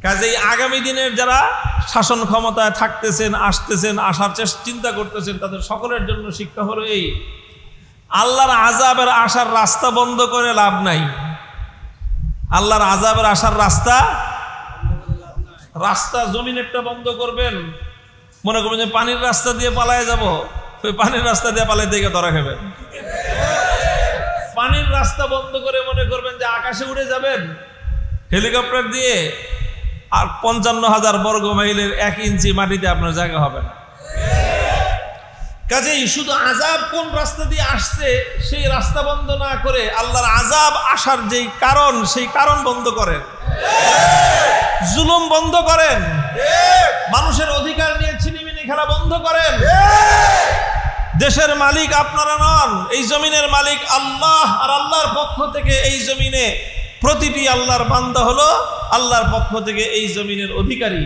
কাজেই আগামী দিনের যারা শাসন ক্ষমতায় থাকতেছেন, আসতেছেন, আসার চিন্তা করতেছেন, তাদের সকলের জন্য শিক্ষা হলো এই: আল্লাহর আযাবের আসার রাস্তা বন্ধ করে লাভ নাই। আল্লাহর আযাবের আসার রাস্তা জমিনেরটা বন্ধ করবেন, মনে করবেন যে পানির রাস্তা দিয়ে পালায় যাব, ওই পানির রাস্তা দিয়ে পালাইতে গিয়ে ধরা খাবেন। পানির রাস্তা বন্ধ করে মনে করবেন যে আকাশে উড়ে যাবেন হেলিকপ্টার দিয়ে, আর 55,000 বর্গ মাইলের 1 ইঞ্চি মাটিতে আপনার জায়গা হবে না। কাজেই শুধু আযাব কোন রাস্তা দিয়ে আসছে সেই রাস্তা বন্ধ না করে আল্লাহর আযাব আসার যেই কারণ, সেই কারণ বন্ধ করেন। জুলুম বন্ধ করেন, মানুষের অধিকার নিয়ে ছিনিমিনি খেলা বন্ধ করেন। দেশের মালিক আপনারা নন, এই জমিনের মালিক আল্লাহ, আর আল্লাহর পক্ষ থেকে এই জমিনে প্রতিটি আল্লাহর বান্দা হলো আল্লাহর পক্ষ থেকে এই জমিনের অধিকারী।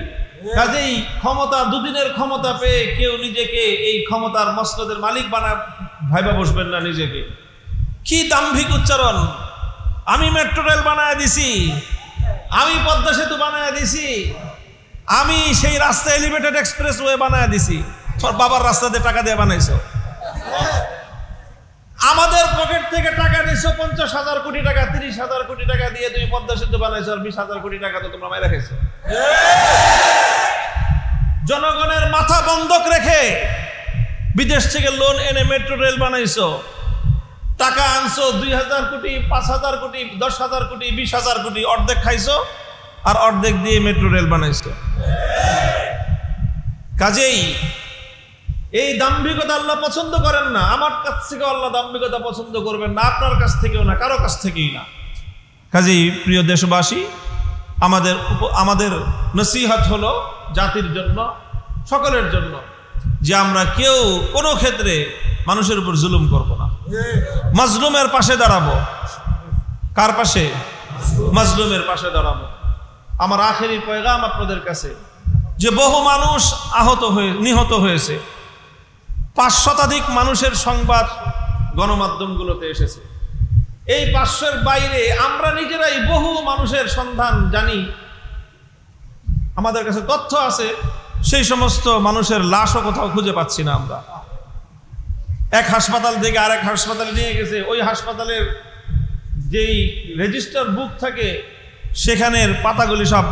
কাজেই ক্ষমতা, দুদিনের ক্ষমতা পেয়ে কেউ নিজেকে এই ক্ষমতার মসনদের মালিক ভাইবা বসবেন না নিজেকে। কি দাম্ভিক উচ্চারণ! আমি মেট্রো রেল বানায় দিছি, আমি পদ্মা সেতু বানায় দিছি, আমি সেই রাস্তা এলিভেটেড এক্সপ্রেস ওয়ে বানায় দিছি। তোর বাবার রাস্তা দিয়ে টাকা দিয়ে বানাইছো, আমাদের পকেট থেকে টাকা নিছো 50,000 কোটি টাকা, 30,000 কোটি টাকা দিয়ে তুমি পদ্মা সেতু বানাইছো, আর 20,000 কোটি টাকা তো তোমরা মাইরা খাইছো। জনগণের মাথা বন্ধক রেখে বিদেশ থেকে লোন এনে মেট্রো রেল বানাইছো, টাকা আনছো 2,000 কোটি, 5,000 কোটি, 10,000 কোটি, 20,000 কোটি, অর্ধেক খাইছো আর অর্ধেক দিয়ে মেট্রো রেল বানাইছো। কাজেই এই দাম্ভিকতা আল্লাহ পছন্দ করেন না। আমার কাছ থেকে আল্লাহ দাম্ভিকতা পছন্দ করবেন না, আপনার কাছ থেকেও না, কারো কাছ থেকেই না। কাজেই প্রিয় দেশবাসী, আমাদের নসিহত হলো জাতির জন্য, সকলের জন্য, যে আমরা কেউ কোনো ক্ষেত্রে মানুষের উপর জুলুম করব না, মাজলুমের পাশে দাঁড়াবো। কার পাশে? মাজলুমের পাশে দাঁড়াবো। আমার আখেরি পয়গাম আপনাদের কাছে, যে বহু মানুষ নিহত হয়েছে, 5 শতাধিক মানুষের সংবাদ গণমাধ্যমগুলোতে এসেছে। এই 500-এর বাইরে আমরা নিজেরাই বহু মানুষের সন্ধান জানি, আমাদের কাছে তথ্য আছে, সেই সমস্ত মানুষের লাশও কোথাও খুঁজে পাচ্ছি না আমরা। এক হাসপাতাল থেকে আরেক হাসপাতালে নিয়ে গেছে, ওই হাসপাতালের যেই রেজিস্টার বুক থাকে সেখানের পাতাগুলি সব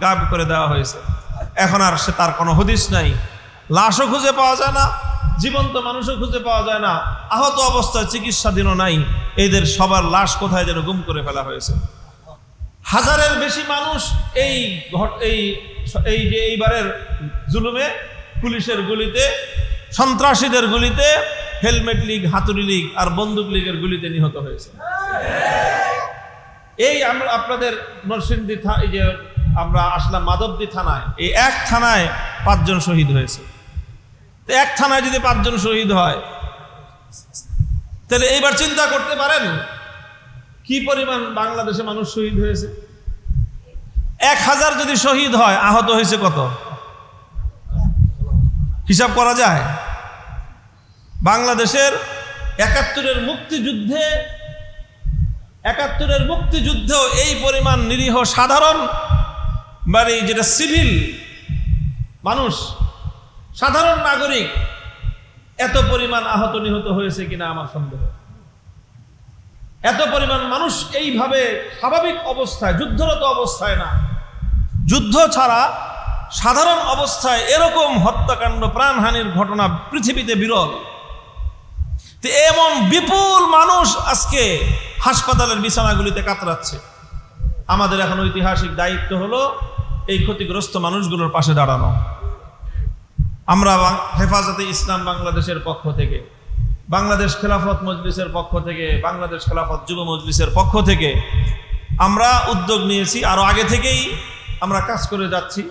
গায়েব করে দেওয়া হয়েছে। এখন আর তার কোনো হদিস নাই, লাশও খুঁজে পাওয়া যায় না, জীবন্ত মানুষও খুঁজে পাওয়া যায় না, আহত অবস্থায় চিকিৎসাধীনও নাই। এদের সবার লাশ কোথায় যেন গুম করে ফেলা হয়েছে। 1000-এর বেশি মানুষ এইবারের জুলুমে, পুলিশের গুলিতে, সন্ত্রাসীদের গুলিতে, হেলমেট লীগ, হাতুড়ি লীগ আর বন্দুক লীগের গুলিতে নিহত হয়েছে। এই আমরা আপনাদের নরসিংদী, এই যে আমরা আসলাম মাধবদী থানায়, এই এক থানায় 5 জন শহীদ হয়েছে। তো এক থানায় যদি 5 জন শহীদ হয়, তাহলে এইবার চিন্তা করতে পারেন কি পরিমাণ বাংলাদেশে মানুষ শহীদ হয়েছে। 1000 যদি শহীদ হয়, আহত হয়েছে কত হিসাব করা যায়? বাংলাদেশের 71-এর মুক্তিযুদ্ধেও এই পরিমাণ নিরীহ সাধারণ, মানে যেটা সিভিল মানুষ, সাধারণ নাগরিক, এত পরিমাণ আহত নিহত হয়েছে কিনা আমার সন্দেহ। এত পরিমাণ মানুষ এইভাবে স্বাভাবিক অবস্থায়, যুদ্ধরত অবস্থায় না, যুদ্ধ ছাড়া সাধারণ অবস্থায় এরকম হত্যাকাণ্ড, প্রাণহানির ঘটনা পৃথিবীতে বিরল। তো এমন বিপুল মানুষ আজকে হাসপাতালের বিছানাগুলিতে কাতরাচ্ছে। আমাদের এখন ঐতিহাসিক দায়িত্ব হলো এই ক্ষতিগ্রস্ত মানুষগুলোর পাশে দাঁড়ানো। আমরা হেফাজতে ইসলাম বাংলাদেশের পক্ষ থেকে, বাংলাদেশ খেলাফত মজলিসের পক্ষ থেকে, বাংলাদেশ খেলাফত যুব মজলিসের পক্ষ থেকে আমরা উদ্যোগ নিয়েছি, আরো আগে থেকেই আমরা কাজ করে যাচ্ছি।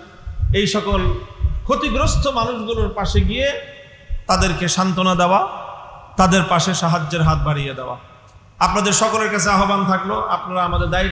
এই সকল ক্ষতিগ্রস্ত মানুষগুলোর পাশে গিয়ে তাদেরকে সান্ত্বনা দেওয়া, তাদের পাশে সাহায্যের হাত বাড়িয়ে দেওয়া। আপনাদের সকলের কাছে আহ্বান থাকলো, আপনারা আমাদের দায়িত্ব